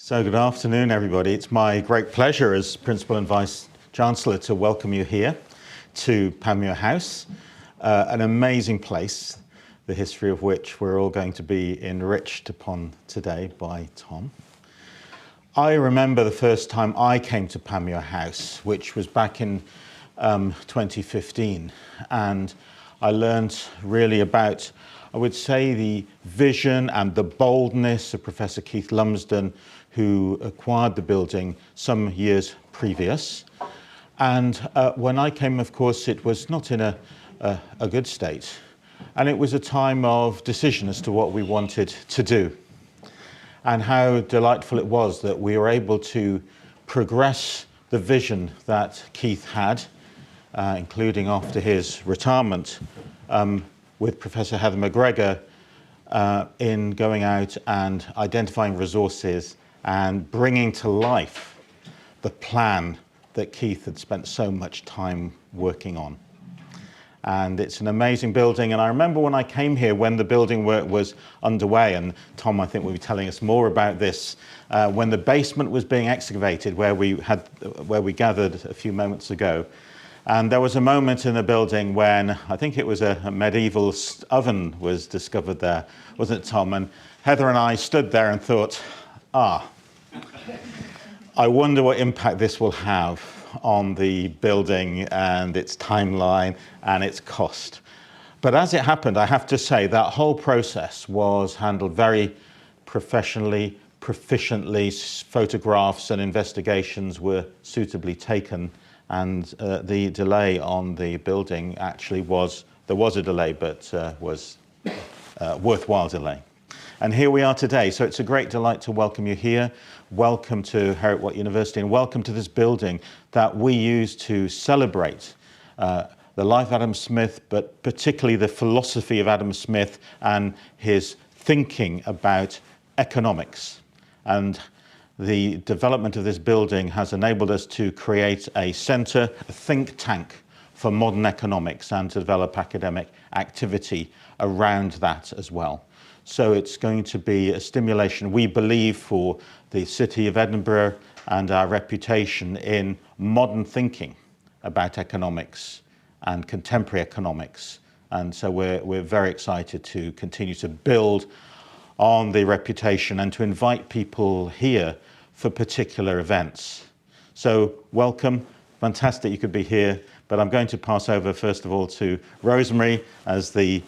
So good afternoon, everybody. It's my great pleasure as Principal and Vice Chancellor to welcome you here to Panmure House, an amazing place, the history of which we're all going to be enriched upon today by Tom. I remember the first time I came to Panmure House, which was back in 2015, and I learned really about, I would say, the vision and the boldness of Professor Keith Lumsden, who acquired the building some years previous. And when I came, of course, it was not in a good state. And it was a time of decision as to what we wanted to do. And how delightful it was that we were able to progress the vision that Keith had, including after his retirement, with Professor Heather McGregor in going out and identifying resources and bringing to life the plan that Keith had spent so much time working on. And it's an amazing building. And I remember when I came here, when the building work was underway, and Tom, I think, will be telling us more about this, when the basement was being excavated, where we gathered a few moments ago. And there was a moment in the building when I think it was a medieval oven was discovered there, wasn't it, Tom? And Heather and I stood there and thought, I wonder what impact this will have on the building and its timeline and its cost. But as it happened, I have to say that whole process was handled very professionally, proficiently. Photographs and investigations were suitably taken, and the delay on the building actually there was a delay, but was a worthwhile delay. And here we are today. So it's a great delight to welcome you here. Welcome to Heriot-Watt University, and welcome to this building that we use to celebrate the life of Adam Smith, but particularly the philosophy of Adam Smith and his thinking about economics. And the development of this building has enabled us to create a centre, a think tank for modern economics, and to develop academic activity around that as well. So it's going to be a stimulation, we believe, for the city of Edinburgh and our reputation in modern thinking about economics and contemporary economics. And so we're very excited to continue to build on the reputation and to invite people here for particular events. So welcome, fantastic you could be here, but I'm going to pass over first of all to Rosemary as the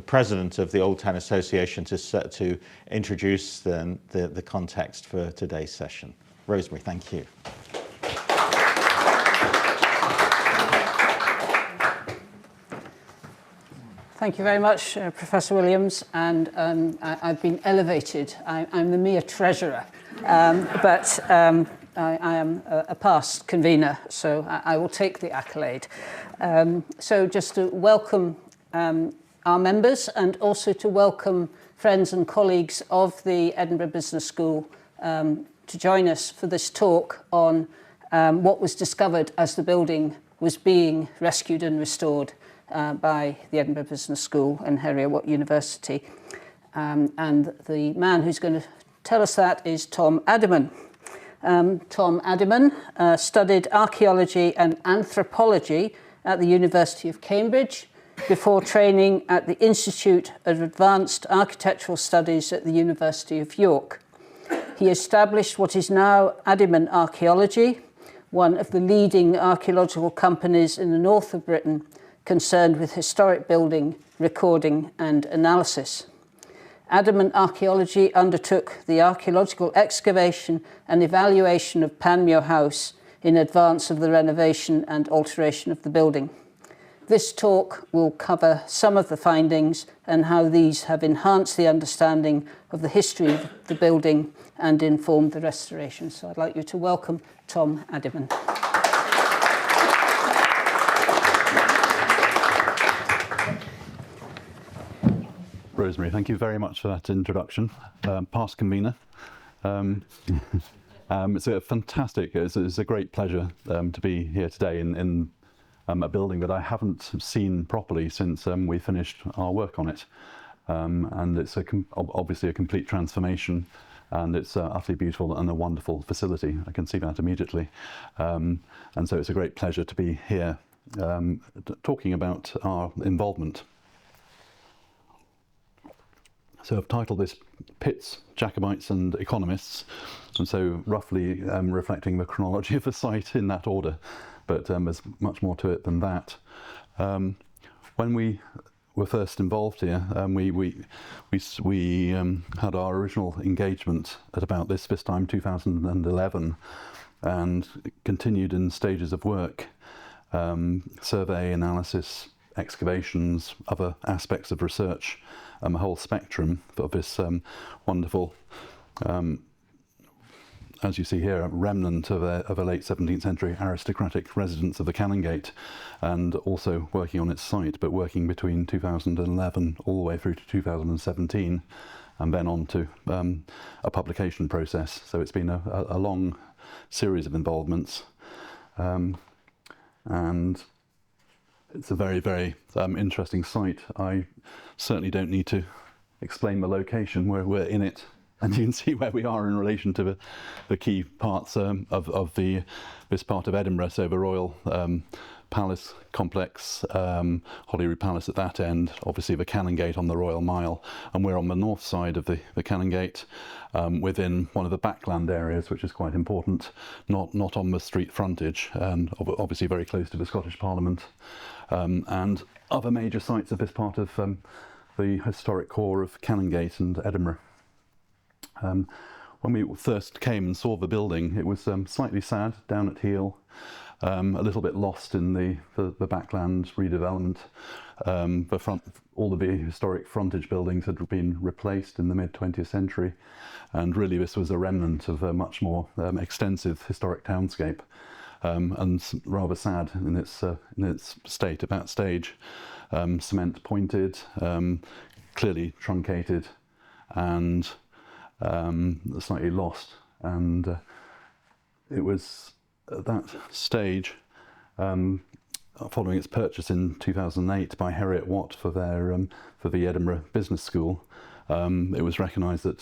president of the Old Town Association to introduce the context for today's session. Rosemary, thank you. Thank you very much, Professor Williams, and I've been elevated. I'm the mere treasurer, but I am a past convener, so I will take the accolade. So just to welcome our members, and also to welcome friends and colleagues of the Edinburgh Business School to join us for this talk on what was discovered as the building was being rescued and restored by the Edinburgh Business School and Heriot-Watt University. And the man who's going to tell us that is Tom Addyman. Tom Addyman studied archaeology and anthropology at the University of Cambridge before training at the Institute of Advanced Architectural Studies at the University of York. He established what is now Addyman Archaeology, one of the leading archaeological companies in the north of Britain concerned with historic building, recording and analysis. Addyman Archaeology undertook the archaeological excavation and evaluation of Panmure House in advance of the renovation and alteration of the building. This talk will cover some of the findings and how these have enhanced the understanding of the history of the building and informed the restoration. So I'd like you to welcome Tom Addyman. Rosemary, thank you very much for that introduction. Past convener. It's a fantastic, it's a great pleasure to be here today in a building that I haven't seen properly since we finished our work on it. And it's obviously a complete transformation and it's utterly beautiful and a wonderful facility. I can see that immediately. And so it's a great pleasure to be here talking about our involvement. So I've titled this Pits, Jacobites and Economists, and so roughly reflecting the chronology of the site in that order, but there's much more to it than that. When we were first involved here, we had our original engagement at about this time 2011, and continued in stages of work, survey, analysis, excavations, other aspects of research, a whole spectrum of this wonderful, as you see here, a remnant of a late 17th century aristocratic residence of the Canongate, and also working on its site, but working between 2011 all the way through to 2017, and then on to a publication process. So it's been a long series of involvements, and it's a very, very interesting site. I certainly don't need to explain the location. We're in it, and you can see where we are in relation to the key parts of this part of Edinburgh. So the Royal Palace complex, Holyrood Palace at that end, obviously the Canongate on the Royal Mile, and we're on the north side of the Canongate, within one of the backland areas, which is quite important, not on the street frontage, and obviously very close to the Scottish Parliament, and other major sites of this part of the historic core of Canongate and Edinburgh. When we first came and saw the building, it was slightly sad, down at heel, a little bit lost in the backland redevelopment. All of the historic frontage buildings had been replaced in the mid-20th century, and really this was a remnant of a much more extensive historic townscape, and rather sad in its state at that stage. Cement pointed, clearly truncated, and slightly lost, and it was at that stage, following its purchase in 2008 by Heriot Watt for the Edinburgh Business School, it was recognised that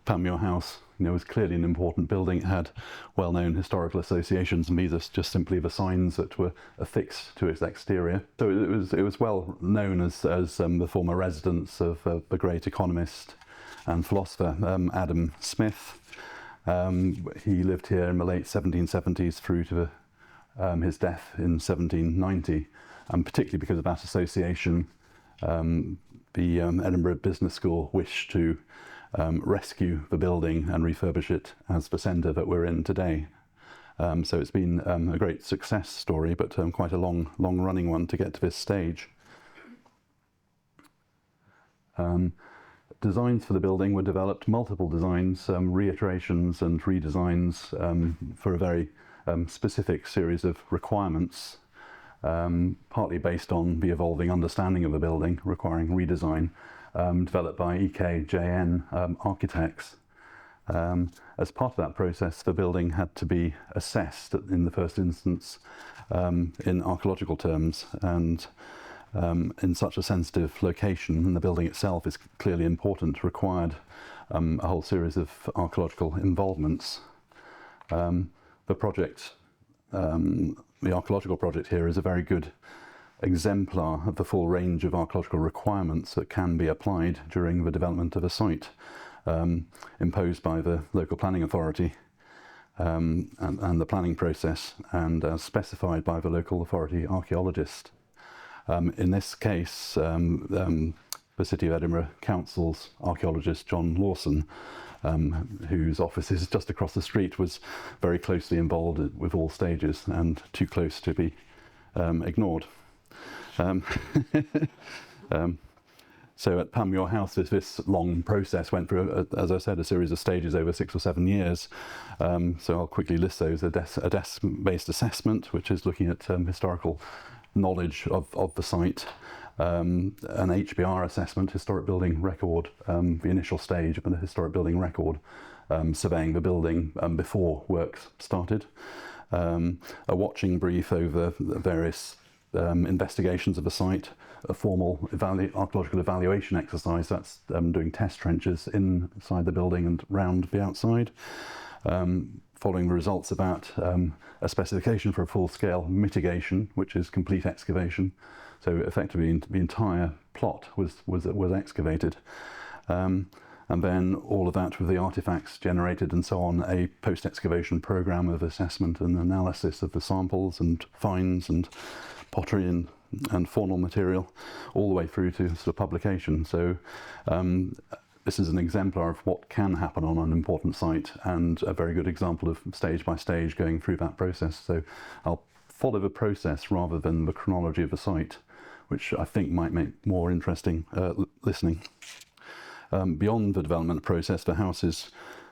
Panmure House, was clearly an important building. It had well-known historical associations, and these are just simply the signs that were affixed to its exterior. So it was well known as the former residence of the great economist and philosopher Adam Smith. He lived here in the late 1770s through to his death in 1790, and particularly because of that association, the Edinburgh Business School wished to rescue the building and refurbish it as the centre that we're in today. So it's been a great success story, but quite a long-running one to get to this stage. Designs for the building were developed, multiple designs, reiterations and redesigns for a very specific series of requirements, partly based on the evolving understanding of the building requiring redesign, developed by EKJN architects. As part of that process, the building had to be assessed in the first instance in archaeological terms, and in such a sensitive location, and the building itself is clearly important, required a whole series of archaeological involvements. The archaeological project here is a very good exemplar of the full range of archaeological requirements that can be applied during the development of a site, imposed by the local planning authority, and the planning process, and specified by the local authority archaeologist. In this case, the City of Edinburgh Council's archaeologist John Lawson, whose office is just across the street, was very closely involved with all stages, and too close to be ignored. So at Panmure House, this long process went through, as I said, a series of stages over 6 or 7 years. So I'll quickly list those. A desk-based assessment, which is looking at historical knowledge of the site, an HBR assessment, historic building record, the initial stage of a historic building record, surveying the building before works started, a watching brief over various investigations of the site, a formal archaeological evaluation exercise, that's doing test trenches inside the building and round the outside. Following the results of that, a specification for a full-scale mitigation, which is complete excavation. So effectively the entire plot was excavated. And then all of that with the artifacts generated and so on, a post-excavation program of assessment and analysis of the samples and finds and pottery and faunal material, all the way through to sort of publication. So this is an exemplar of what can happen on an important site, and a very good example of stage by stage going through that process. So I'll follow the process rather than the chronology of the site, which I think might make more interesting listening. Beyond the development process, the house is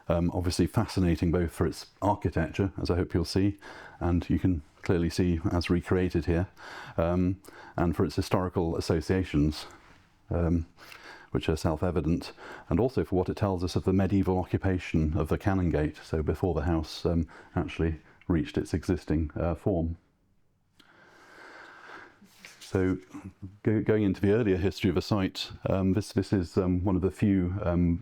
obviously fascinating both for its architecture, as I hope you'll see, and you can clearly see as recreated here, and for its historical associations, which are self-evident, and also for what it tells us of the medieval occupation of the Canongate, so before the house actually reached its existing form. So going into the earlier history of the site, this is one of the few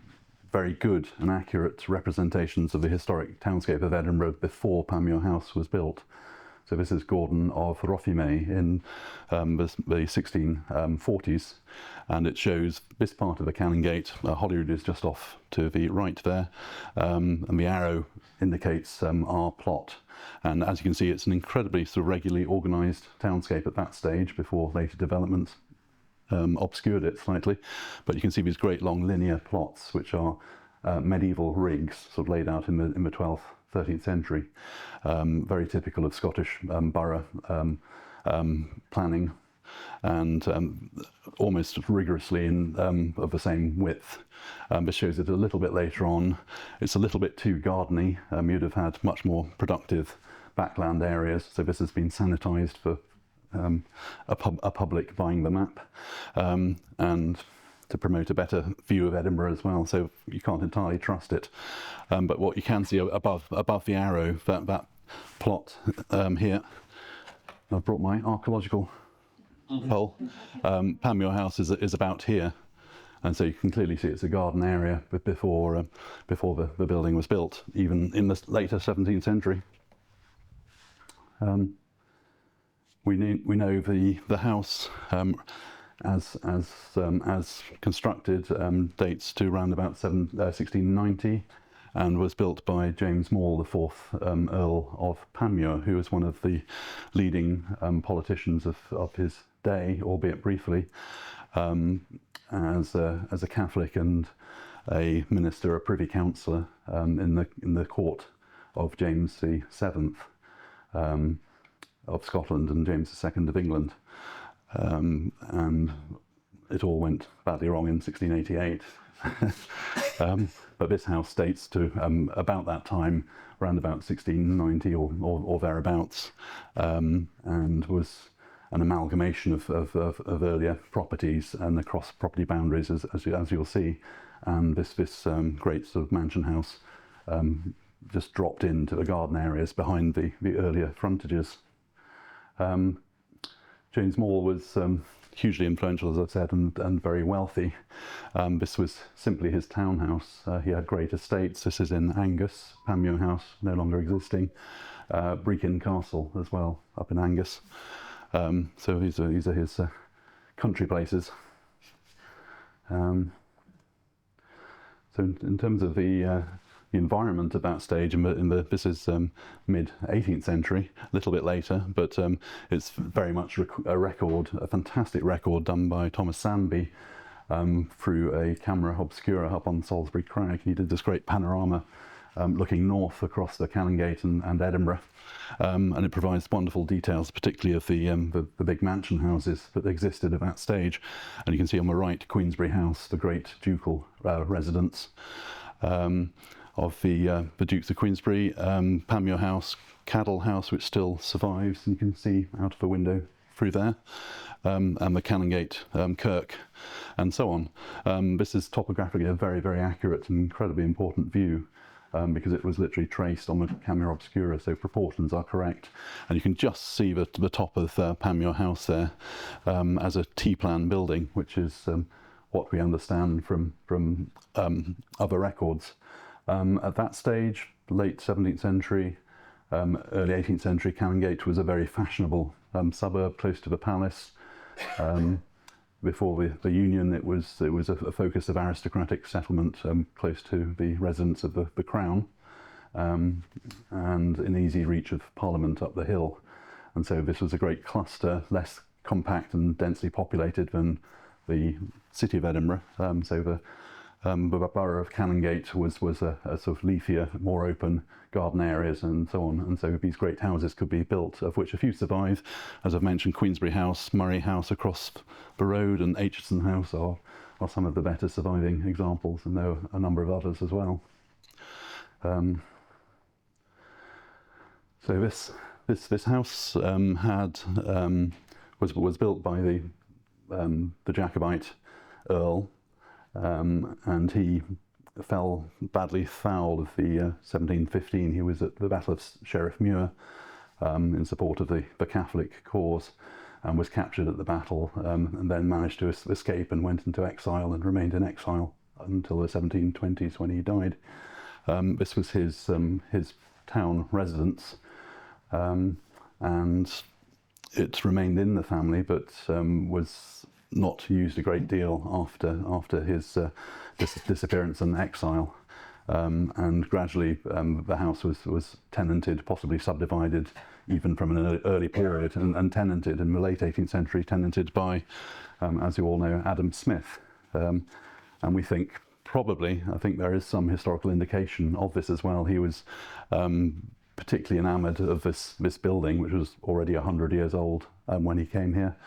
very good and accurate representations of the historic townscape of Edinburgh before Panmure House was built. So this is Gordon of Rothieme in the 1640s, and it shows this part of the Canongate. Holyrood is just off to the right there, and the arrow indicates our plot. And as you can see, it's an incredibly sort of regularly organised townscape at that stage before later development obscured it slightly. But you can see these great long linear plots, which are medieval rigs sort of laid out in the 12th, 13th century, very typical of Scottish borough planning, and almost rigorously of the same width. This shows it a little bit later on. It's a little bit too gardeny. You'd have had much more productive backland areas, so this has been sanitised for a public buying the map, and to promote a better view of Edinburgh as well, so you can't entirely trust it. But what you can see above the arrow, that plot here, I've brought my archaeological pole. Panmure House is about here, and so you can clearly see it's a garden area before the building was built, even in the later 17th century. We know the house as constructed dates to around about 1690, and was built by James More, the fourth Earl of Panmure, who was one of the leading politicians of his day, albeit briefly, as a Catholic and a minister, a privy councillor in the court of James VII of Scotland and James II of England. And it all went badly wrong in 1688. But this house dates to about that time, around about 1690 or thereabouts, and was an amalgamation of earlier properties and across property boundaries, as you'll see. And this great sort of mansion house just dropped into the garden areas behind the earlier frontages. James More was hugely influential, as I've said, and very wealthy. This was simply his townhouse. He had great estates. This is in Angus, Panmure House, no longer existing. Brechin Castle as well, up in Angus. So these are his country places. So in terms of the environment at that stage, this is mid 18th century, a little bit later, but it's very much a fantastic record done by Thomas Sandby through a camera obscura up on Salisbury Crag. He did this great panorama looking north across the Canongate and Edinburgh, and it provides wonderful details, particularly of the big mansion houses that existed at that stage. And you can see on the right Queensberry House, the great ducal residence of the Dukes of Queensberry, Panmure House, Cadell House, which still survives, and you can see out of the window through there, and the Canongate Kirk, and so on. This is topographically a very, very accurate and incredibly important view. because it was literally traced on the camera obscura, so proportions are correct. And you can just see the top of Panmure House there as a T-plan building, which is what we understand from other records. At that stage, late 17th century, early 18th century, Canongate was a very fashionable suburb close to the palace. Before the Union, it was a focus of aristocratic settlement close to the residence of the Crown, and in easy reach of Parliament up the hill. And so this was a great cluster, less compact and densely populated than the city of Edinburgh. So the borough of Canongate was a sort of leafier, more open garden areas and so on. And so these great houses could be built, of which a few survive. As I've mentioned, Queensberry House, Murray House across the road, and Aitchison House are some of the better surviving examples, and there are a number of others as well. So this house was built by the Jacobite Earl, and he fell badly foul of the 1715. He was at the Battle of Sheriff Muir in support of the Catholic cause, and was captured at the battle, and then managed to escape and went into exile and remained in exile until the 1720s when he died. This was his town residence, and it remained in the family, but was not used a great deal after his disappearance and exile, and gradually the house was tenanted, possibly subdivided even from an early period, and tenanted in the late 18th century, tenanted by, as you all know, Adam Smith. And we think I think there is some historical indication of this as well. He was particularly enamoured of this building, which was already 100 years old when he came here,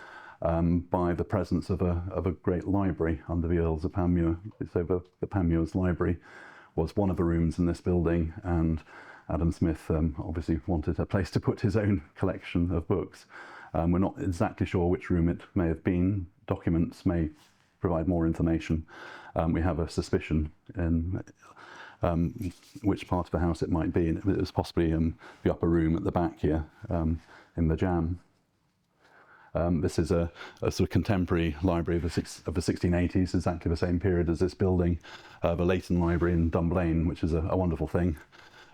by the presence of a great library under the Earls of Panmure. So the Panmure's library was one of the rooms in this building, and Adam Smith obviously wanted a place to put his own collection of books. We're not exactly sure which room it may have been. Documents may provide more information. We have a suspicion in which part of the house it might be, and it was possibly the upper room at the back here in the Jam. This is a sort of contemporary library of the 1680s, exactly the same period as this building, the Leighton Library in Dunblane, which is a wonderful thing.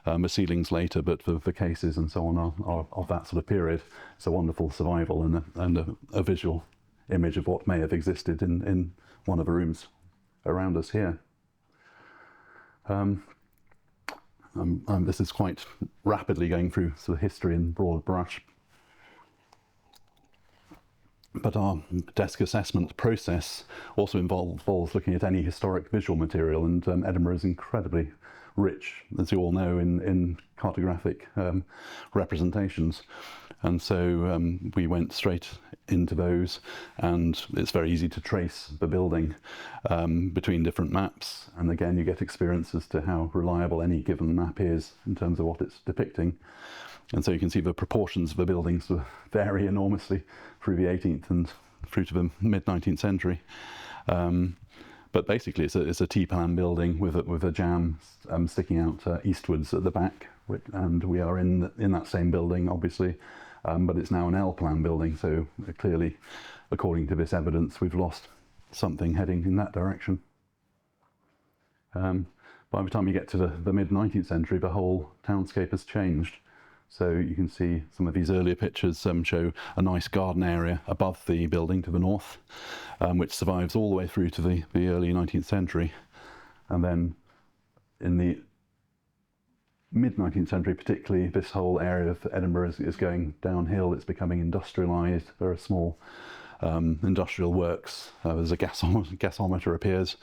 The ceilings later, but the cases and so on are of that sort of period. It's a wonderful survival and a visual image of what may have existed in one of the rooms around us here. This is quite rapidly going through sort of history in broad brush. But our desk assessment process also involves looking at any historic visual material, and Edinburgh is incredibly rich, as you all know, in cartographic representations. And so we went straight into those, and it's very easy to trace the building between different maps. And again, you get experience as to how reliable any given map is in terms of what it's depicting. And so you can see the proportions of the buildings vary enormously through the 18th and through to the mid-19th century. But basically it's a T-plan building with a Jam sticking out eastwards at the back, and we are in that same building, obviously, but it's now an L-plan building, so clearly, according to this evidence, we've lost something heading in that direction. By the time you get to the mid-19th century, the whole townscape has changed. So you can see some of these earlier pictures show a nice garden area above the building to the north, which survives all the way through to the early 19th century. And then in the mid-19th century particularly, this whole area of Edinburgh is going downhill. It's becoming industrialised. There are small industrial works. There's a gasometer appears.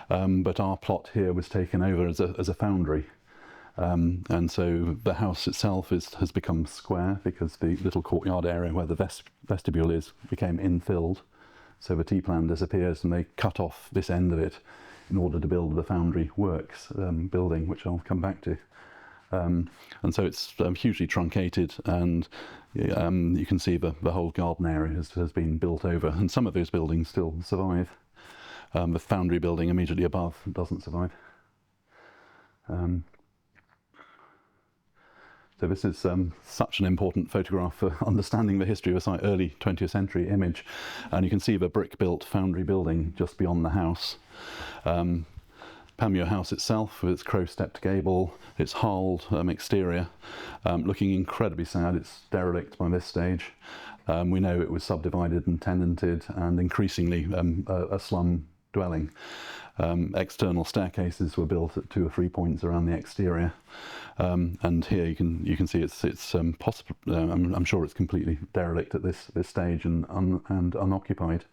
But our plot here was taken over as a foundry. And so the house itself has become square because the little courtyard area where the vestibule is became infilled. So the T-plan disappears, and they cut off this end of it in order to build the foundry works building, which I'll come back to. And so it's hugely truncated, and you can see the whole garden area has been built over, and some of those buildings still survive. The foundry building immediately above doesn't survive. So this is such an important photograph for understanding the history of a site, early 20th century image. And you can see the brick-built foundry building just beyond the house. Panmure House itself, with its crow-stepped gable, its harled exterior, looking incredibly sad. It's derelict by this stage. We know it was subdivided and tenanted and increasingly a slum dwelling. External staircases were built at 2 or 3 points around the exterior, and here you can see it's possible. I'm sure it's completely derelict at this stage and unoccupied.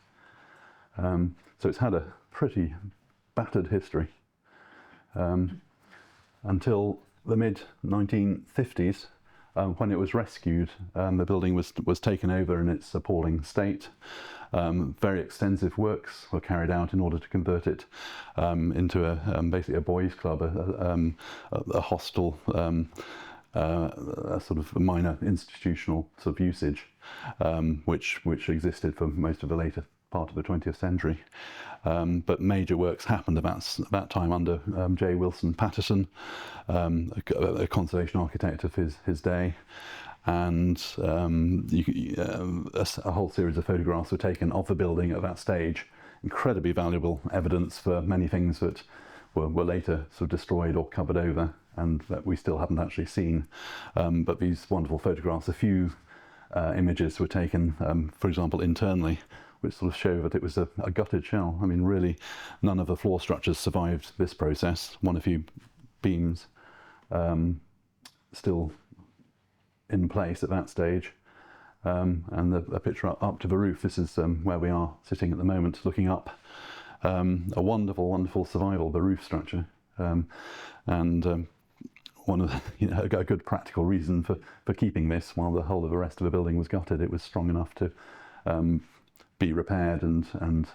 So it's had a pretty battered history until the mid 1950s, when it was rescued. The building was taken over in its appalling state. Very extensive works were carried out in order to convert it into basically a boys' club, a hostel, a sort of minor institutional sort of usage, which existed for most of the later part of the 20th century. But major works happened about that time under J. Wilson Patterson, a conservation architect of his day. And a whole series of photographs were taken of the building at that stage. Incredibly valuable evidence for many things that were later sort of destroyed or covered over and that we still haven't actually seen. But these wonderful photographs, a few images were taken, for example, internally, which sort of show that it was a gutted shell. I mean, really, none of the floor structures survived this process. One or few beams still in place at that stage, and a picture up to the roof. This is where we are sitting at the moment, looking up. A wonderful survival of the roof structure, and one of the, a good practical reason for keeping this while the whole of the rest of the building was gutted. It was strong enough to be repaired and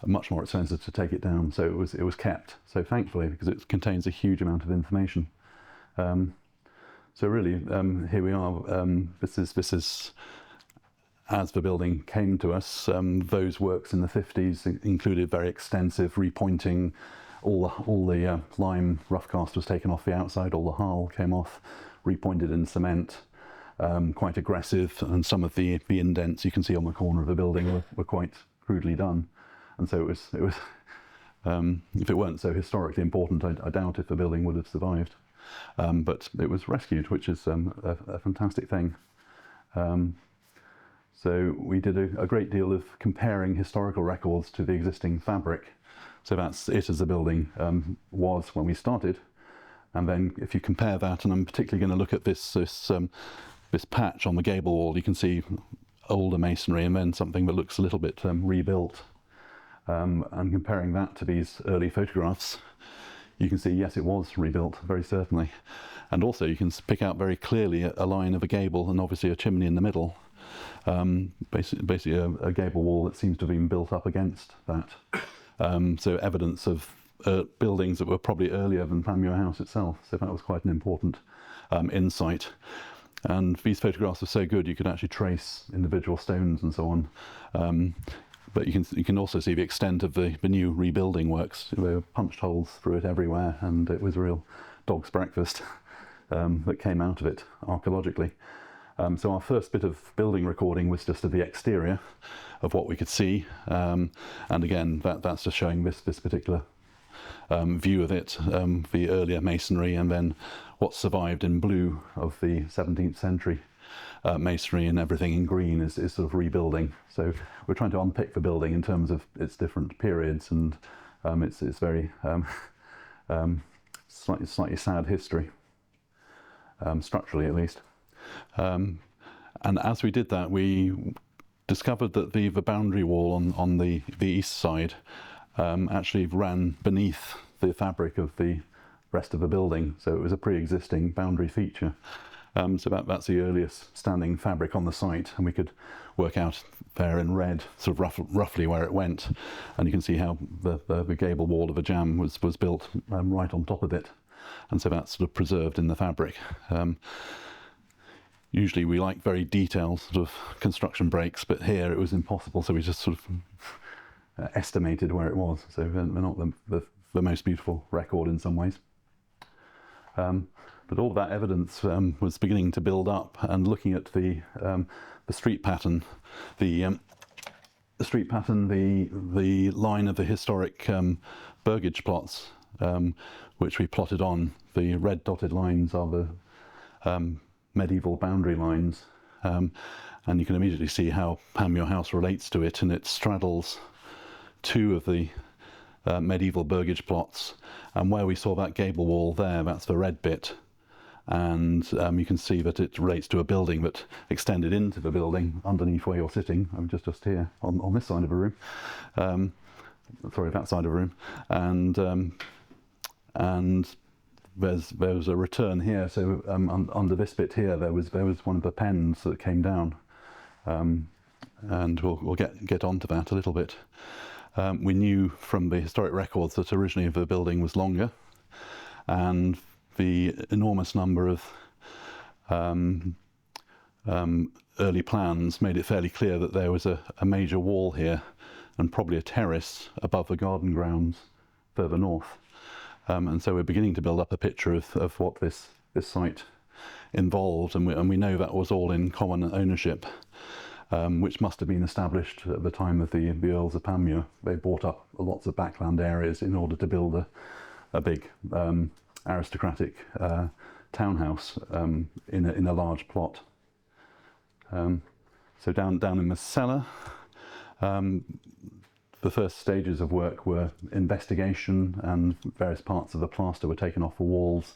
much more expensive to take it down. So it was kept. So thankfully, because it contains a huge amount of information. So really, here we are. This is as the building came to us. Those works in the 50s included very extensive repointing. All the lime rough cast was taken off the outside. All the hull came off, repointed in cement. Quite aggressive, and some of the indents you can see on the corner of the building were quite crudely done. And so it was. If it weren't so historically important, I doubt if the building would have survived. But it was rescued, which is a fantastic thing. So we did a great deal of comparing historical records to the existing fabric. So that's it as the building was when we started. And then if you compare that, and I'm particularly going to look at this patch on the gable wall, you can see older masonry and then something that looks a little bit rebuilt. And comparing that to these early photographs, you can see, yes, it was rebuilt, very certainly. And also you can pick out very clearly a line of a gable and obviously a chimney in the middle. Basically a gable wall that seems to have been built up against that. So evidence of buildings that were probably earlier than Panmure House itself. So that was quite an important insight. And these photographs are so good you could actually trace individual stones and so on. But you can also see the extent of the new rebuilding works. There were punched holes through it everywhere, and it was a real dog's breakfast that came out of it archaeologically. So our first bit of building recording was just of the exterior of what we could see, and again that's just showing this particular view of it, the earlier masonry, and then what survived in blue of the 17th century masonry, and everything in green is sort of rebuilding. So we're trying to unpick the building in terms of its different periods, and it's very slightly sad history, structurally at least. And as we did that, we discovered that the boundary wall on the east side actually ran beneath the fabric of the rest of the building, so it was a pre-existing boundary feature. So that's the earliest standing fabric on the site, and we could work out there in red sort of roughly where it went, and you can see how the gable wall of a jamb was built right on top of it, and so that's sort of preserved in the fabric. Usually we like very detailed sort of construction breaks, but here it was impossible, so we just sort of estimated where it was. So they're not the most beautiful record in some ways. But all of that evidence was beginning to build up, and looking at the street pattern, the line of the historic burgage plots, which we plotted on. The red dotted lines are the medieval boundary lines, and you can immediately see how Panmure House relates to it, and it straddles two of the medieval burgage plots, and where we saw that gable wall there, that's the red bit, and you can see that it relates to a building that extended into the building underneath where you're sitting. I'm just here on this side of a room, sorry, that side of a room, and there was a return here. So under this bit here, there was one of the pens that came down, and we'll get onto that a little bit. We knew from the historic records that originally the building was longer, and the enormous number of early plans made it fairly clear that there was a major wall here, and probably a terrace above the garden grounds further north. And so we're beginning to build up a picture of what this site involved, and we know that was all in common ownership, which must have been established at the time of the Earls of Panmure. They bought up lots of backland areas in order to build a big aristocratic townhouse in a large plot. So down in the cellar, the first stages of work were investigation, and various parts of the plaster were taken off the walls.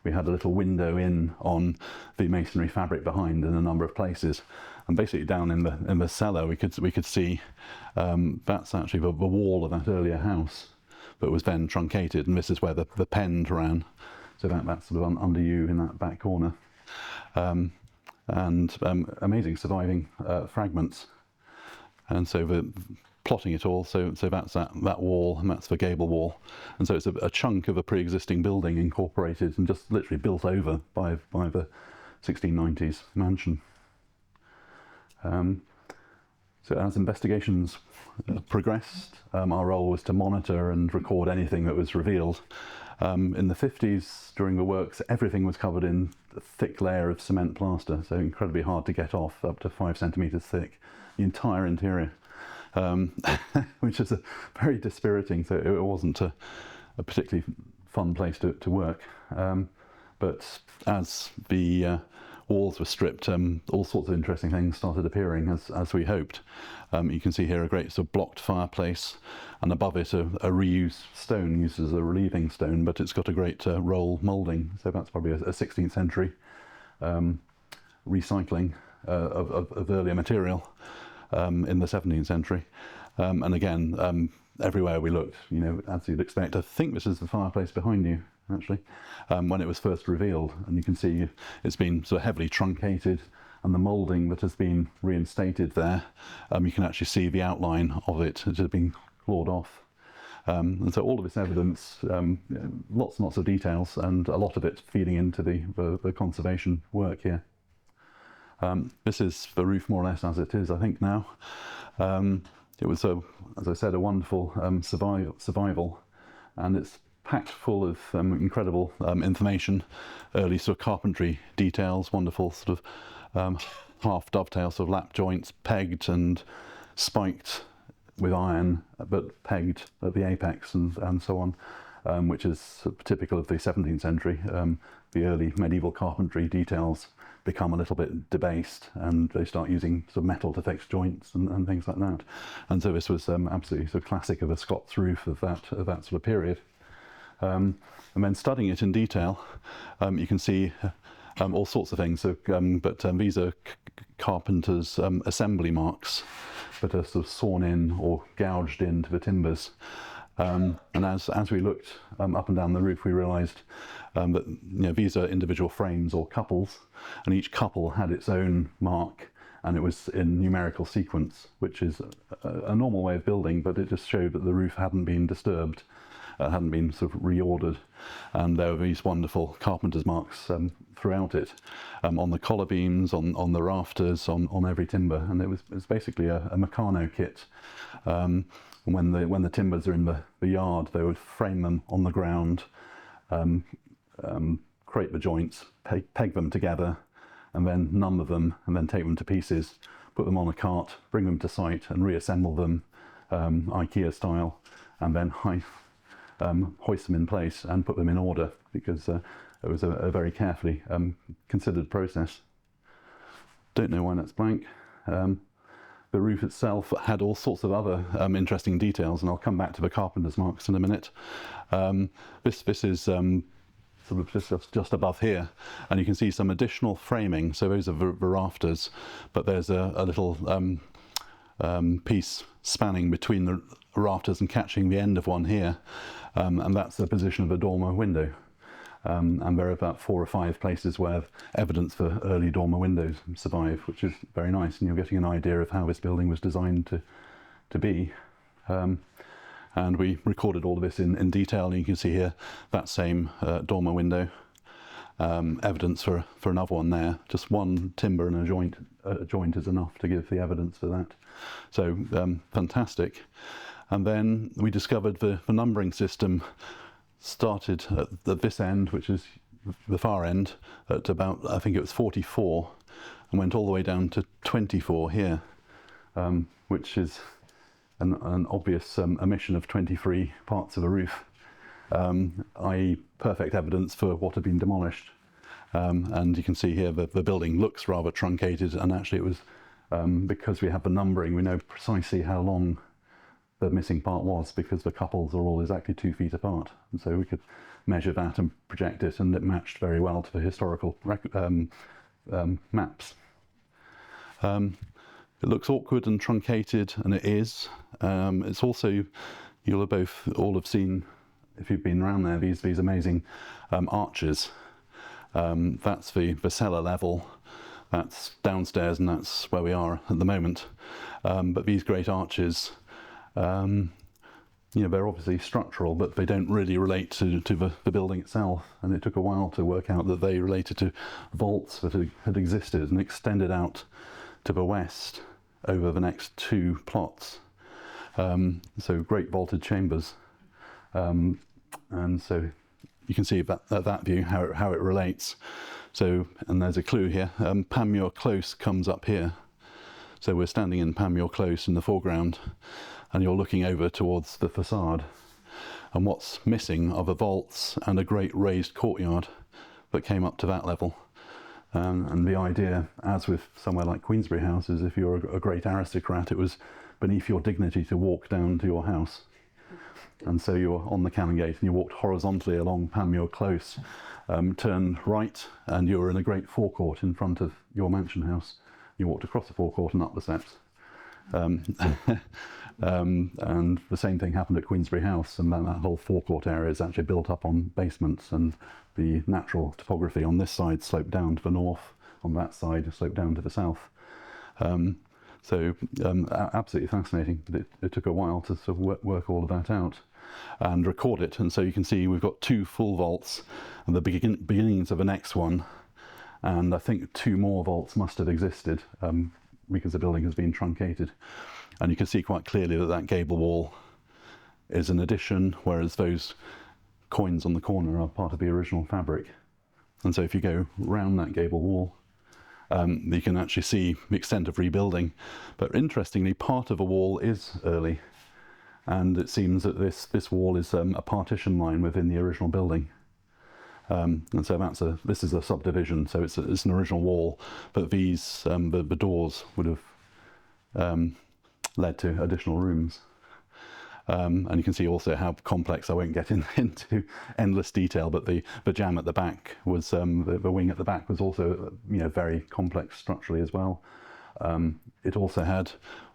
We had a little window in on the masonry fabric behind in a number of places, and basically down in the cellar we could see that's actually the wall of that earlier house that was then truncated, and this is where the pend ran. So that's sort of under you in that back corner, and amazing surviving fragments. And so plotting it all, so that's that wall, and that's the gable wall, and so it's a chunk of a pre-existing building incorporated and just literally built over by the 1690s mansion. So as investigations progressed, our role was to monitor and record anything that was revealed. In the 50s, during the works, everything was covered in a thick layer of cement plaster, so incredibly hard to get off, up to 5 centimetres thick, the entire interior. Which is a very dispiriting, so it wasn't a particularly fun place to work. But as the walls were stripped, all sorts of interesting things started appearing as we hoped. You can see here a great sort of blocked fireplace, and above it a reused stone used as a relieving stone, but it's got a great roll moulding, so that's probably a 16th century recycling of earlier material. In the 17th century, and again, everywhere we looked, as you'd expect. I think this is the fireplace behind you, actually, when it was first revealed, and you can see it's been sort of heavily truncated, and the moulding that has been reinstated there, you can actually see the outline of it. It has been clawed off, and so all of this evidence, lots and lots of details, and a lot of it feeding into the conservation work here. This is the roof more or less as it is, I think, now. It was, as I said, a wonderful survival, and it's packed full of incredible information, early sort of carpentry details, wonderful sort of half dovetail sort of lap joints, pegged and spiked with iron, but pegged at the apex and so on, which is typical of the 17th century. The early medieval carpentry details become a little bit debased, and they start using sort of metal to fix joints and things like that. And so this was absolutely sort of classic of a Scots roof of that sort of period. And then studying it in detail, you can see all sorts of things. So, but these are carpenters' assembly marks that are sort of sawn in or gouged into the timbers. And as we looked up and down the roof, we realised that these are individual frames or couples, and each couple had its own mark, and it was in numerical sequence, which is a normal way of building, but it just showed that the roof hadn't been disturbed, hadn't been sort of reordered, and there were these wonderful carpenter's marks throughout it, on the collar beams, on the rafters, on every timber, and it was basically a Meccano kit. When the timbers are in the yard, they would frame them on the ground, create the joints, peg them together, and then number them, and then take them to pieces, put them on a cart, bring them to site, and reassemble them IKEA style, and then hoist them in place and put them in order, because it was a very carefully considered process. Don't know why that's blank. The roof itself had all sorts of other interesting details, and I'll come back to the carpenter's marks in a minute. This is sort of just above here, and you can see some additional framing. So those are the rafters, but there's a little piece spanning between the rafters and catching the end of one here, and that's the position of the dormer window. And there are about 4 or 5 places where evidence for early dormer windows survive, which is very nice, and you're getting an idea of how this building was designed to be. And we recorded all of this in detail, and you can see here that same dormer window, evidence for another one there. Just one timber and a joint is enough to give the evidence for that. So fantastic. And then we discovered the numbering system started at this end, which is the far end, at about, I think it was 44, and went all the way down to 24 here, which is an obvious omission of 23 parts of a roof, i.e. perfect evidence for what had been demolished. And you can see here the building looks rather truncated, and actually it was, because we have the numbering, we know precisely how long the missing part was, because the couples are all exactly 2 feet apart, and so we could measure that and project it, and it matched very well to the historical maps. It looks awkward and truncated, and it is. It's also, you'll have all have seen, if you've been around there, these amazing arches. That's the cellar level. That's downstairs, and that's where we are at the moment. But these great arches, they're obviously structural, but they don't really relate to the building itself, and it took a while to work out that they related to vaults that had existed and extended out to the west over the next 2 plots. So great vaulted chambers, and so you can see that view how it relates. So, and there's a clue here. Panmure Close comes up here. So we're standing in Panmure Close in the foreground, and you're looking over towards the facade. And what's missing are the vaults and a great raised courtyard that came up to that level. And the idea, as with somewhere like Queensberry House, is if you're a great aristocrat, it was beneath your dignity to walk down to your house. And so you're on the Canongate and you walked horizontally along Panmure Close, turned right, and you were in a great forecourt in front of your mansion house. You walked across the forecourt and up the steps. And the same thing happened at Queensberry House, and that whole forecourt area is actually built up on basements, and the natural topography on this side sloped down to the north, on that side sloped down to the south. So absolutely fascinating, but it took a while to sort of work all of that out and record it. And so you can see we've got 2 full vaults and the beginnings of the next one, and I think 2 more vaults must have existed because the building has been truncated. And you can see quite clearly that gable wall is an addition, whereas those coins on the corner are part of the original fabric. And so if you go round that gable wall, you can actually see the extent of rebuilding. But interestingly, part of a wall is early, and it seems that this wall is a partition line within the original building. And so this is a subdivision, so it's an original wall, but these the doors would have led to additional rooms. And you can see also how complex, I won't get into endless detail, but the jamb at the back was, the wing at the back was also very complex structurally as well. It also had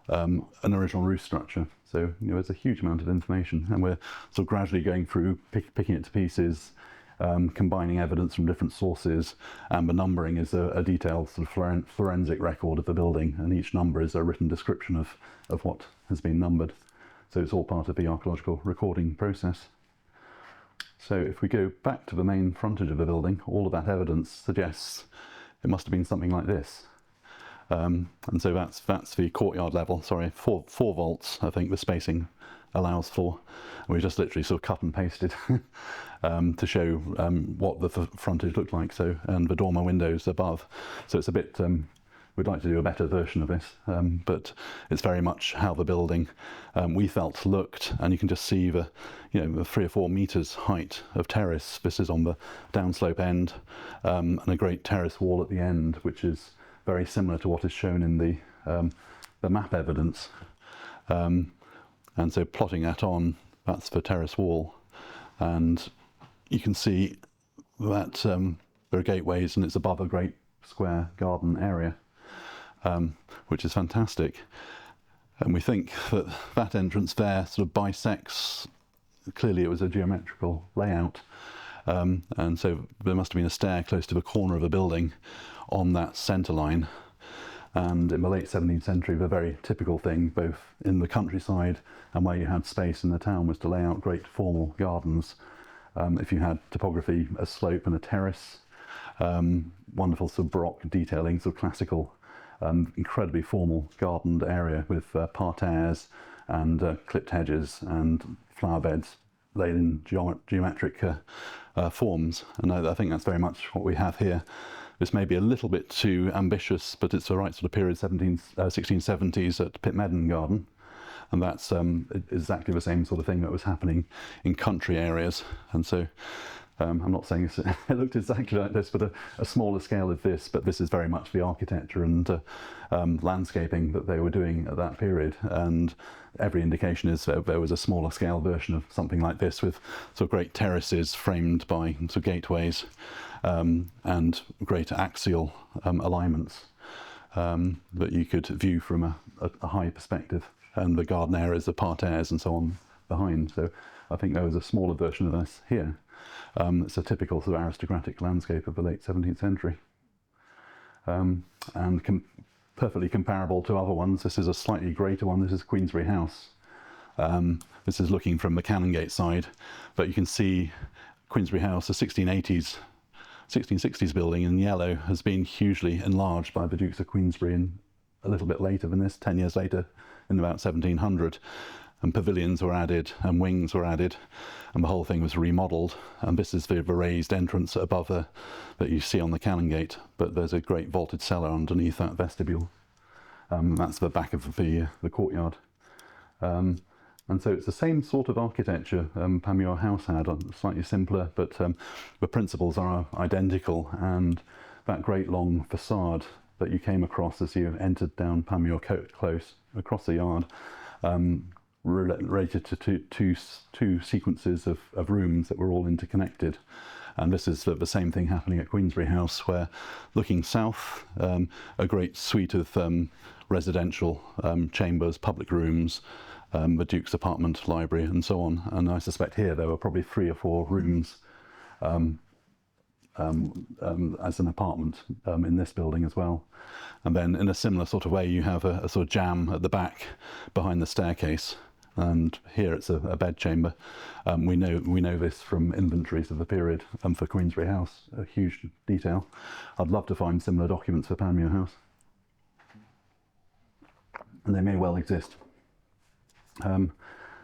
an original roof structure, so there's a huge amount of information, and we're sort of gradually going through, picking it to pieces, combining evidence from different sources, and the numbering is a detailed sort of forensic record of the building, and each number is a written description of what has been numbered. So it's all part of the archaeological recording process. So if we go back to the main frontage of the building, all of that evidence suggests it must have been something like this. And so that's the courtyard level, sorry, four vaults, I think, the spacing allows for. And we just literally sort of cut and pasted to show what the frontage looked like. So, and the dormer windows above. So it's a bit, we'd like to do a better version of this, but it's very much how the building we felt looked, and you can just see the, the 3 or 4 meters height of terrace. This is on the downslope end, and a great terrace wall at the end, which is very similar to what is shown in the map evidence. And so plotting that on, that's the terrace wall, and you can see that there are gateways, and it's above a great square garden area. Which is fantastic, and we think that that entrance there sort of bisects. Clearly it was a geometrical layout, and so there must have been a stair close to the corner of the building on that centre line. And in the late 17th century, the very typical thing, both in the countryside and where you had space in the town, was to lay out great formal gardens. If you had topography, a slope and a terrace, wonderful sort of Baroque detailing, sort of classical, incredibly formal gardened area with parterres and clipped hedges and flower beds laid in geometric forms. And I think that's very much what we have here. This may be a little bit too ambitious, but it's the right sort of period, 1670s at Pitmedden Garden. And that's exactly the same sort of thing that was happening in country areas. And so I'm not saying it looked exactly like this, but a smaller scale of this, but this is very much the architecture and landscaping that they were doing at that period. And every indication is that there was a smaller scale version of something like this, with sort of great terraces framed by sort of gateways and great axial alignments that you could view from a high perspective, and the garden areas, the parterres and so on behind. So I think there was a smaller version of this here. It's a typical sort of aristocratic landscape of the late 17th century, and perfectly comparable to other ones. This is a slightly greater one. This is Queensberry House. This is looking from the Canongate side, but you can see Queensberry House, a 1660s building in yellow, has been hugely enlarged by the Dukes of Queensberry in a little bit later than this, 10 years later, in about 1700. And pavilions were added and wings were added, and the whole thing was remodelled. And this is the raised entrance above that you see on the Canongate, but there's a great vaulted cellar underneath that vestibule. That's the back of the courtyard. And so it's the same sort of architecture Panmure House had, slightly simpler, but the principles are identical. And that great long facade that you came across as you entered down Panmure Close across the yard, related to two sequences of rooms that were all interconnected. And this is the same thing happening at Queensberry House, where looking south, a great suite of residential chambers, public rooms, the Duke's apartment, library and so on. And I suspect here there were probably 3 or 4 rooms as an apartment in this building as well. And then in a similar sort of way you have a sort of jamb at the back behind the staircase. And here it's a bedchamber. We know this from inventories of the period for Queensberry House, a huge detail. I'd love to find similar documents for Panmure House, and they may well exist.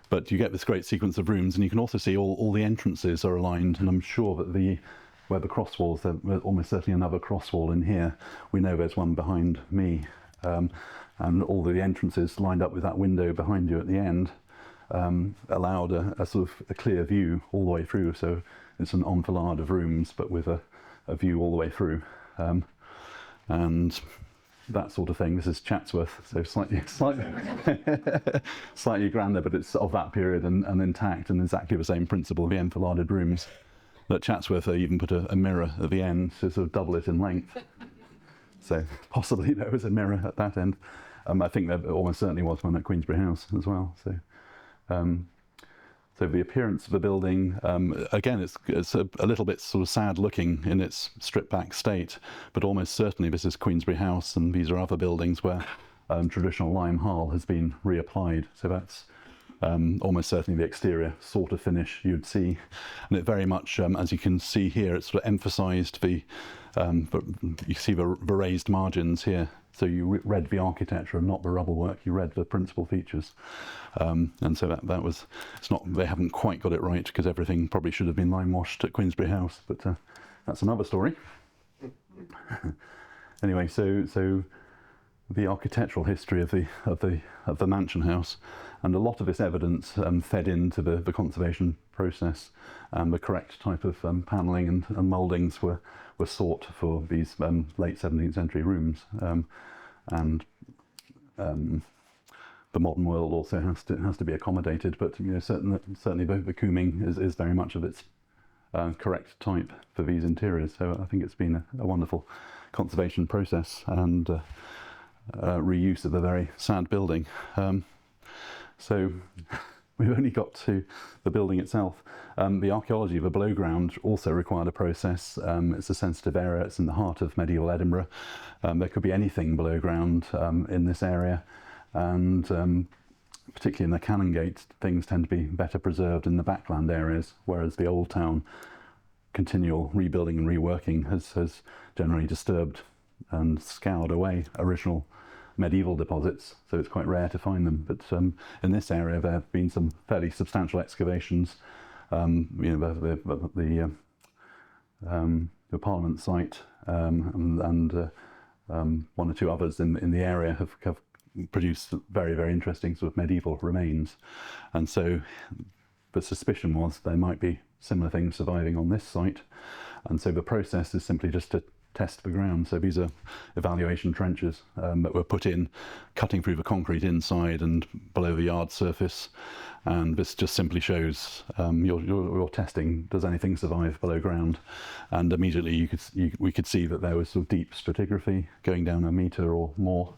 But you get this great sequence of rooms, and you can also see all the entrances are aligned, and I'm sure that where the cross walls, there's almost certainly another cross wall in here. We know there's one behind me, and all the entrances lined up with that window behind you at the end allowed a sort of a clear view all the way through. So it's an enfilade of rooms, but with a view all the way through, and that sort of thing. This is Chatsworth, so slightly slightly grander, but it's of that period and intact, and exactly the same principle of the enfiladed rooms. At Chatsworth, they even put a mirror at the end to sort of double it in length. So possibly there was a mirror at that end. I think there almost certainly was one at Queensberry House as well. So, so the appearance of the building, again, it's a little bit sort of sad looking in its stripped back state, but almost certainly this is Queensberry House, and these are other buildings where traditional lime hull has been reapplied. So that's almost certainly the exterior sort of finish you'd see. And it very much, as you can see here, it's sort of emphasised you see the raised margins here So you read the architecture and not the rubble work. You read the principal features, and so that was. It's not. They haven't quite got it right because everything probably should have been lime washed at Queensberry House, but that's another story. Anyway, so the architectural history of the mansion house, and a lot of this evidence fed into the conservation process, and the correct type of panelling and mouldings were sought for these late 17th century rooms, and the modern world also has to be accommodated. But certainly the cooming is very much of its correct type for these interiors. So I think it's been a wonderful conservation process and reuse of a very sad building. So we've only got to the building itself. The archaeology of the below ground also required a process. It's a sensitive area. It's in the heart of medieval Edinburgh. There could be anything below ground in this area, and particularly in the Canongate, things tend to be better preserved in the backland areas, whereas the old town continual rebuilding and reworking has generally disturbed and scoured away original medieval deposits, so it's quite rare to find them. But in this area there have been some fairly substantial excavations. The Parliament site and one or two others in the area have produced very, very interesting sort of medieval remains, and so the suspicion was there might be similar things surviving on this site, and so the process is simply just to test the ground. So these are evaluation trenches that were put in, cutting through the concrete inside and below the yard surface, and this just simply shows you're testing, does anything survive below ground? And immediately we could see that there was sort of deep stratigraphy going down a metre or more,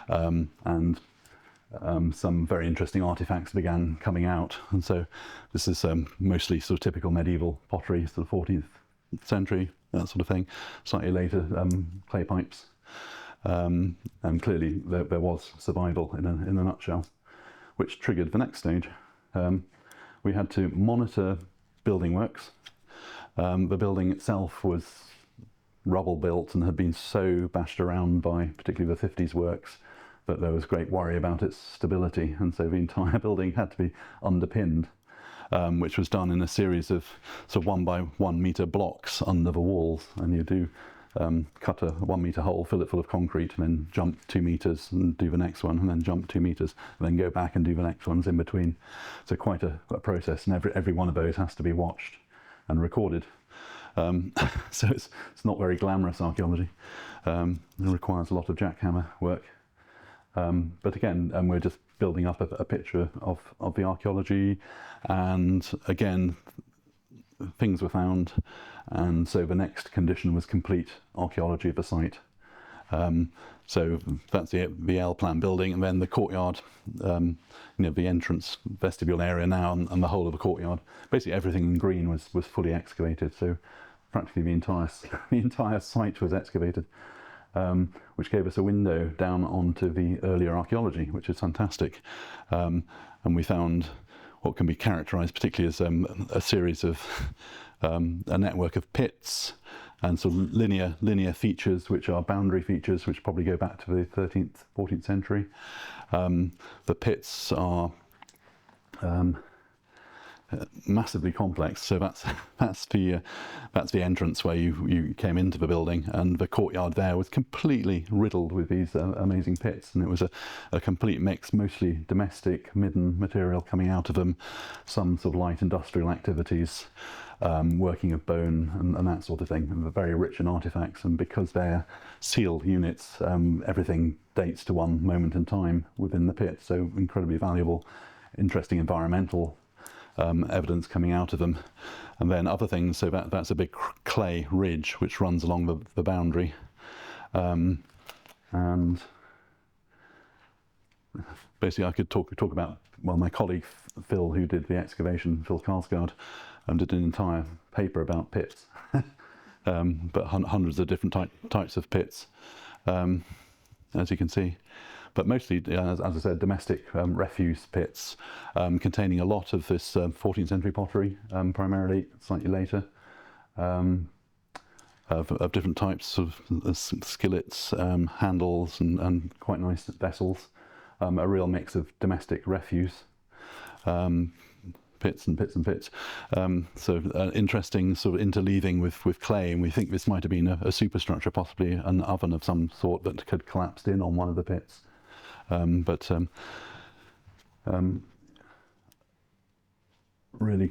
and some very interesting artifacts began coming out. And so this is mostly sort of typical medieval pottery, sort of 14th century, that sort of thing. Slightly later, clay pipes, and clearly there was survival in a nutshell, which triggered the next stage. We had to monitor building works. The building itself was rubble built and had been so bashed around by particularly the 50s works that there was great worry about its stability, and so the entire building had to be underpinned, which was done in a series of sort of 1 by 1 metre blocks under the walls. And you do cut a 1 metre hole, fill it full of concrete, and then jump 2 metres and do the next one, and then jump 2 metres, and then go back and do the next ones in between. So quite a process, and every one of those has to be watched and recorded. So it's not very glamorous archaeology. It requires a lot of jackhammer work. But again, we're just building up a picture of the archaeology, and again, things were found, and so the next condition was complete archaeology of the site. So that's the L plan building, and then the courtyard, the entrance vestibule area now, and the whole of the courtyard. Basically everything in green was fully excavated, so practically the entire site was excavated. Which gave us a window down onto the earlier archaeology, which is fantastic. And we found what can be characterised particularly as a series of a network of pits and sort of linear features, which are boundary features, which probably go back to the 13th, 14th century. The pits are massively complex. So that's the entrance where you came into the building, and the courtyard there was completely riddled with these amazing pits, and it was a complete mix, mostly domestic midden material coming out of them, some sort of light industrial activities, working of bone and that sort of thing, and they're very rich in artifacts. And because they're sealed units, everything dates to one moment in time within the pit, so incredibly valuable, interesting environmental evidence coming out of them. And then other things, so that's a big clay ridge which runs along the boundary, and basically I could talk about, well, my colleague Phil, who did the excavation, Phil Karsgaard, did an entire paper about pits, but hundreds of different types of pits, as you can see. But mostly, as I said, domestic refuse pits containing a lot of this 14th century pottery, primarily, slightly later. of different types of skillets, handles, and quite nice vessels. A real mix of domestic refuse, pits and pits and pits. So interesting sort of interleaving with clay, and we think this might have been a superstructure, possibly an oven of some sort that had collapsed in on one of the pits. Really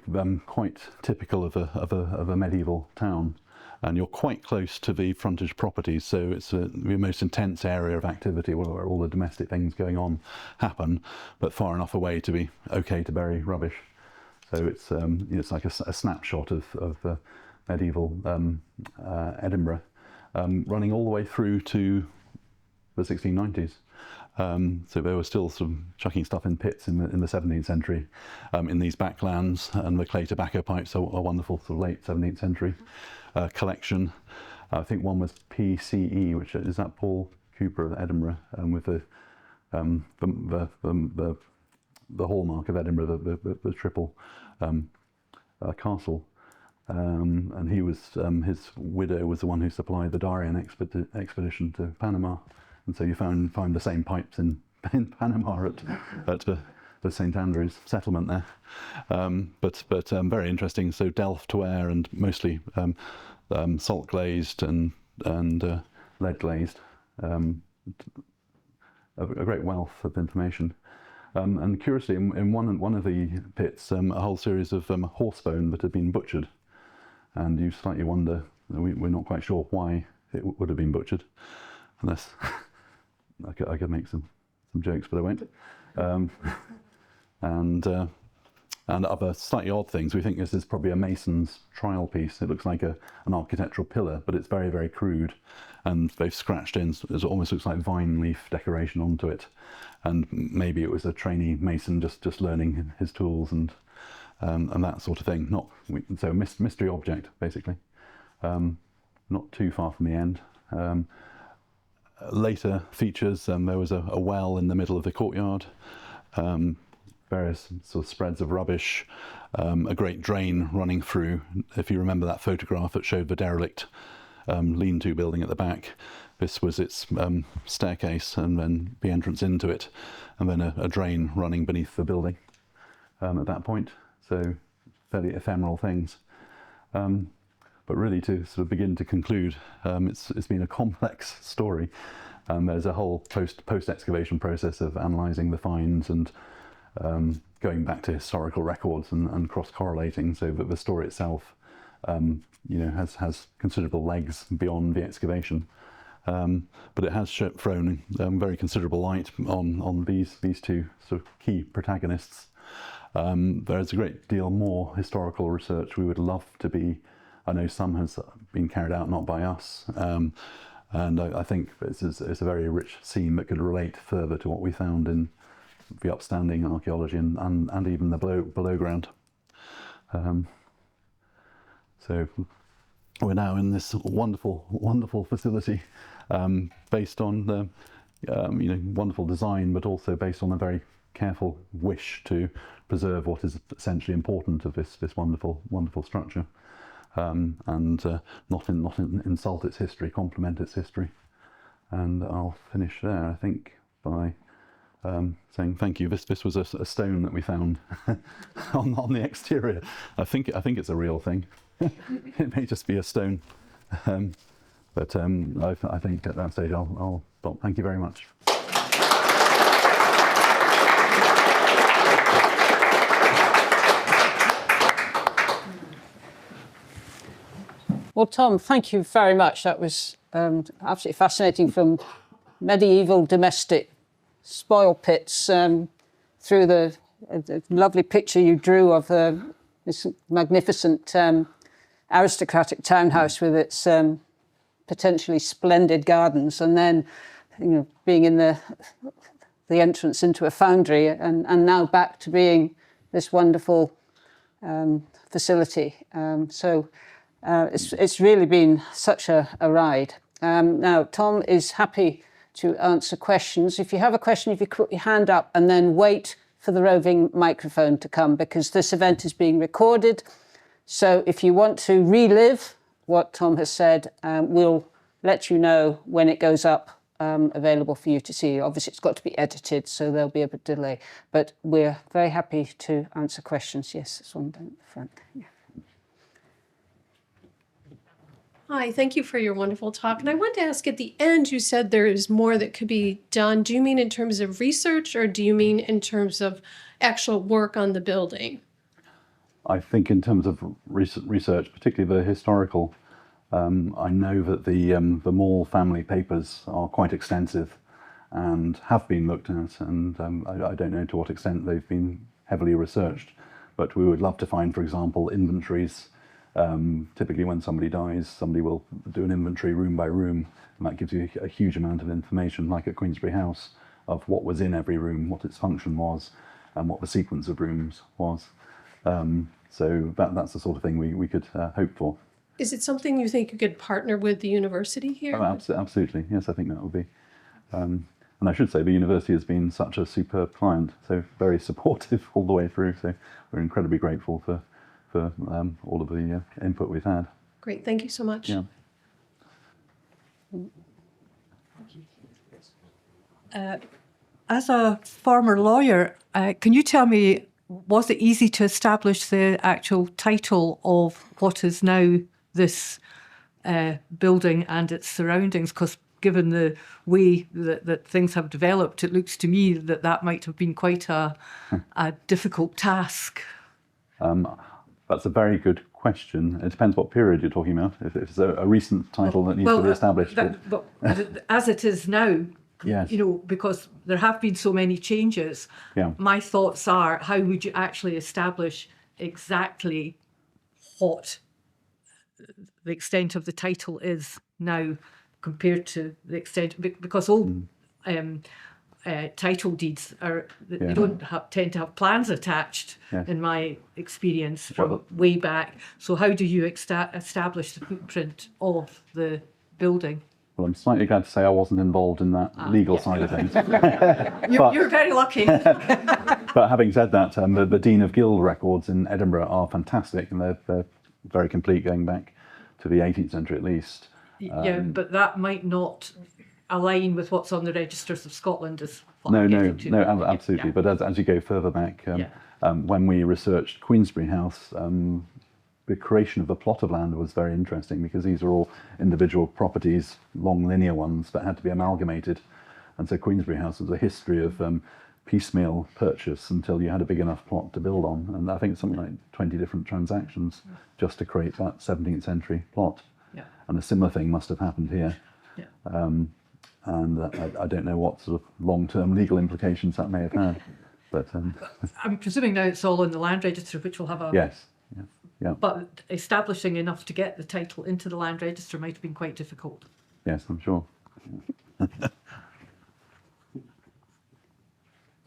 quite typical of a medieval town. And you're quite close to the frontage properties, so it's the most intense area of activity where all the domestic things going on happen, but far enough away to be okay to bury rubbish. So it's like a snapshot of medieval Edinburgh, running all the way through to the 1690s. So they were still sort of chucking stuff in pits in the 17th century in these backlands, and the clay tobacco pipes are a wonderful sort of late 17th century collection. I think one was PCE, which is that Paul Cooper of Edinburgh, with the hallmark of Edinburgh, the triple castle. And he was his widow was the one who supplied the Darien expedition to Panama, and so you find the same pipes in Panama at the St Andrews settlement there. But very interesting. So Delft ware, and mostly salt glazed and lead glazed. A great wealth of information. And curiously, in one of the pits, a whole series of horse bone that had been butchered, and you slightly wonder. We're not quite sure why it would have been butchered, unless I could make some jokes, but I won't. And other slightly odd things. We think this is probably a mason's trial piece. It looks like an architectural pillar, but it's very, very crude. And they've scratched in, it almost looks like vine leaf decoration onto it. And maybe it was a trainee mason just learning his tools and that sort of thing. So a mystery object, basically. Not too far from the end. Later features, there was a well in the middle of the courtyard. Various sort of spreads of rubbish, a great drain running through. If you remember that photograph that showed the derelict lean-to building at the back, this was its staircase and then the entrance into it, and then a drain running beneath the building at that point. So fairly ephemeral things. But really, to sort of begin to conclude, it's been a complex story. There's a whole post-excavation process of analysing the finds and going back to historical records and cross-correlating, so that the story itself, has considerable legs beyond the excavation. But it has thrown very considerable light on these two sort of key protagonists. There's a great deal more historical research we would love to be. I know some has been carried out not by us, and I think it's a very rich scene that could relate further to what we found in the upstanding archaeology and even the below ground. So we're now in this wonderful facility, based on the wonderful design, but also based on a very careful wish to preserve what is essentially important of this wonderful structure, and not insult its history, complement its history. And I'll finish there, I think, by saying thank you. This was a stone that we found on the exterior. I think it's a real thing. It may just be a stone, but I think at that stage I'll stop. Thank you very much. Well, Tom, thank you very much. That was absolutely fascinating, from medieval domestic spoil pits through the lovely picture you drew of this magnificent aristocratic townhouse with its potentially splendid gardens, and then being in the entrance into a foundry, and now back to being this wonderful facility. So it's really been such a ride. Now, Tom is happy to answer questions. If you have a question, if you put your hand up and then wait for the roving microphone to come, because this event is being recorded. So if you want to relive what Tom has said. We'll let you know when it goes up, available for you to see. Obviously, it's got to be edited, so there'll be a bit of delay. But we're very happy to answer questions. Yes, this one down the front. Yeah. Hi, thank you for your wonderful talk. And I wanted to ask, at the end, you said there is more that could be done. Do you mean in terms of research, or do you mean in terms of actual work on the building? I think in terms of research, particularly the historical, I know that the Mall family papers are quite extensive and have been looked at, and I don't know to what extent they've been heavily researched, but we would love to find, for example, inventories. Typically when somebody dies, somebody will do an inventory room by room, and that gives you a huge amount of information, like at Queensberry House, of what was in every room, what its function was, and what the sequence of rooms was. So that's the sort of thing we could hope for. Is it something you think you could partner with the university here? Oh, absolutely, yes, I think that would be. And I should say the university has been such a superb client, so very supportive all the way through, so we're incredibly grateful for all of the input we've had. Great, thank you so much. Yeah. As a former lawyer, can you tell me, was it easy to establish the actual title of what is now this building and its surroundings? Because given the way that things have developed, it looks to me that that might have been quite a difficult task. That's a very good question. It depends what period you're talking about. If it's a recent title that needs to be established. But as it is now, yes. you know, because there have been so many changes, Yeah. my thoughts are, how would you actually establish exactly what the extent of the title is now compared to the extent, because all title deeds are, they don't tend to have plans attached, in my experience, from way back. So how do you establish the footprint of the building? Well, I'm slightly glad to say I wasn't involved in that legal side of things. You're very lucky. But having said that, the Dean of Guild records in Edinburgh are fantastic, and they're very complete, going back to the 18th century at least. Yeah, but that might not align with what's on the registers of Scotland as far No, absolutely. Yeah. But as you go further back, when we researched Queensberry House, the creation of the plot of land was very interesting, because these are all individual properties, long linear ones, that had to be amalgamated. And so Queensberry House was a history of piecemeal purchase until you had a big enough plot to build on. And I think it's something like 20 different transactions just to create that 17th century plot. Yeah. And a similar thing must have happened here. Yeah. And I don't know what sort of long-term legal implications that may have had. But I'm presuming now it's all in the land register, which will have a... yes. Yeah. But establishing enough to get the title into the land register might have been quite difficult. Yes, I'm sure.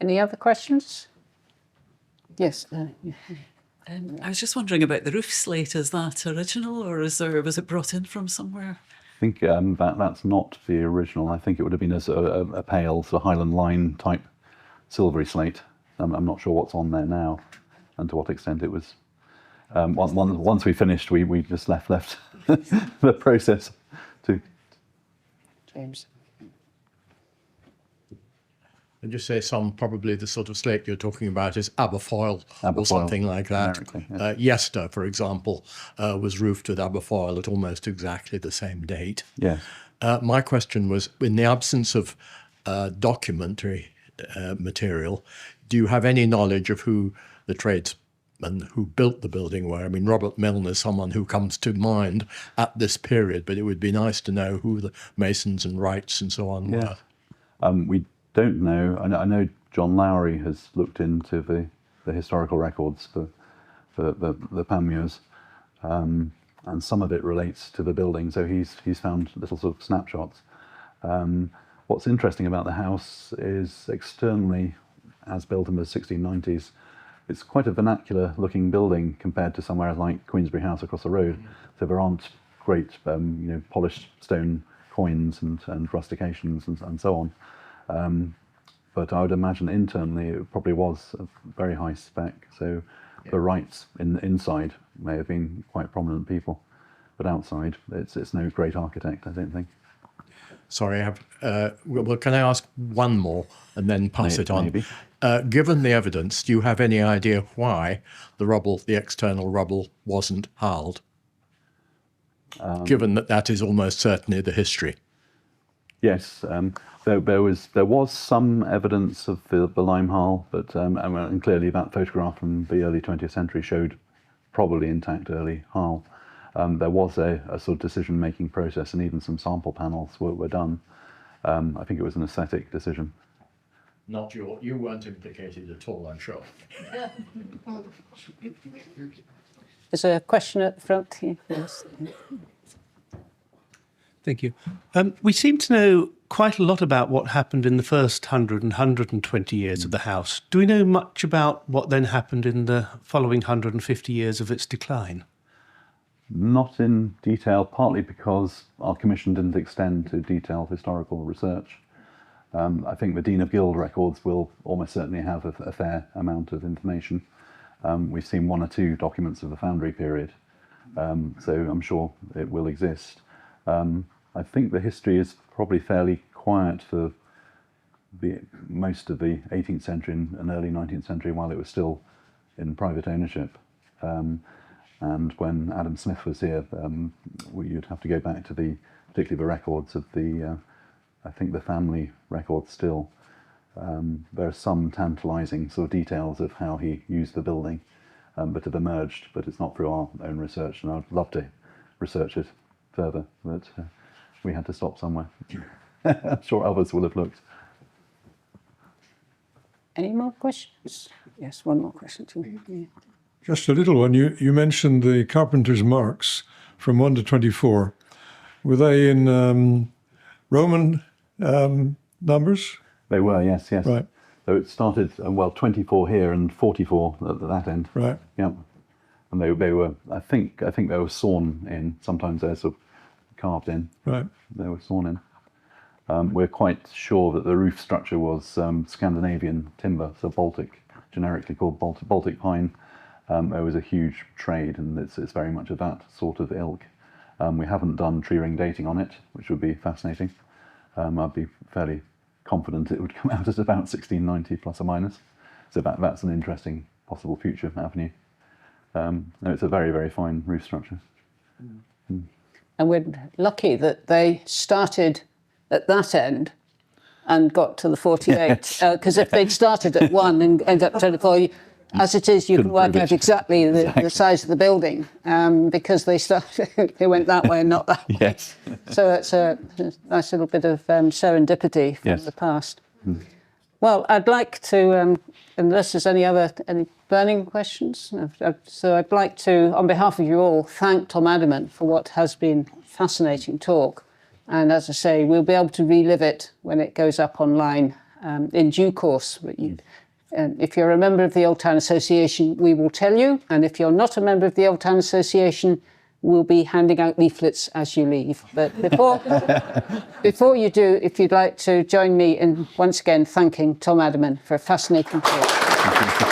Any other questions? Yes. I was just wondering about the roof slate. Is that original, or was it brought in from somewhere? I think that's not the original. I think it would have been a pale sort of Highland line type silvery slate. I'm not sure what's on there now, and to what extent it was. Once we finished, we just left the process to. James. And just say probably the sort of slate you're talking about is Aberfoyle or something like that. Yes. Yester, for example, was roofed with Aberfoyle at almost exactly the same date. Yes. My question was, in the absence of documentary material, do you have any knowledge of who the tradesmen who built the building were? I mean, Robert Milne is someone who comes to mind at this period, but it would be nice to know who the masons and Wrights and so on were. We don't know. I know John Lowry has looked into the historical records for the Panmures, and some of it relates to the building. So he's found little sort of snapshots. What's interesting about the house is externally, as built in the 1690s, it's quite a vernacular looking building compared to somewhere like Queensberry House across the road. So there aren't great, polished stone coins and rustications and so on. But I would imagine internally it probably was a very high spec. So the Wrights inside may have been quite prominent people. but outside, it's no great architect, I don't think. Sorry, I have. Well, can I ask one more and then pass it on? Maybe. Given the evidence, do you have any idea why the external rubble, wasn't harled? Given that is almost certainly the history. Yes, there was some evidence of the lime hull, but and clearly that photograph from the early 20th century showed probably intact early hull. There was a sort of decision-making process, and even some sample panels were done. I think it was an aesthetic decision. Not you weren't implicated at all, I'm sure. There's a question at the front here. Yes. Thank you. We seem to know quite a lot about what happened in the first 100 and 120 years of the house. Do we know much about what then happened in the following 150 years of its decline? Not in detail, partly because our commission didn't extend to detailed historical research. I think the Dean of Guild records will almost certainly have a fair amount of information. We've seen one or two documents of the foundry period, so I'm sure it will exist. I think the history is probably fairly quiet for most of the 18th century and early 19th century while it was still in private ownership. And when Adam Smith was here, you'd have to go back to particularly the records of I think the family records still. There are some tantalising sort of details of how he used the building, but have emerged, but it's not through our own research, and I'd love to research it further, but we had to stop somewhere. I'm sure others will have looked. Any more questions? Yes, one more question too. Yeah. Just a little one. You mentioned the carpenter's marks from 1 to 24. Were they in Roman numbers? They were, yes. Right. So it started, 24 here and 44 at that end. Right. Yeah. And they were, I think they were sawn in. Sometimes they're sort of carved in. Right. They were sawn in. We're quite sure that the roof structure was Scandinavian timber, so Baltic, generically called Baltic pine. There was a huge trade, and it's very much of that sort of ilk. We haven't done tree ring dating on it, which would be fascinating. I'd be fairly confident it would come out at about 1690 plus or minus. So that's an interesting possible future avenue. No, it's a very, very fine roof structure. And we're lucky that they started at that end and got to the 48. Because if they'd started at 1 and ended up 24, as it is, you can work out exactly the size of the building because they went that way and not that way. Yes. So it's a nice little bit of serendipity from the past. Well, I'd like to, unless there's any burning questions, so I'd like to, on behalf of you all, thank Tom Addyman for what has been a fascinating talk. And as I say, we'll be able to relive it when it goes up online in due course. If you're a member of the Old Town Association, we will tell you. And if you're not a member of the Old Town Association, we'll be handing out leaflets as you leave. But before you do, if you'd like to join me in once again thanking Tom Addyman for a fascinating talk.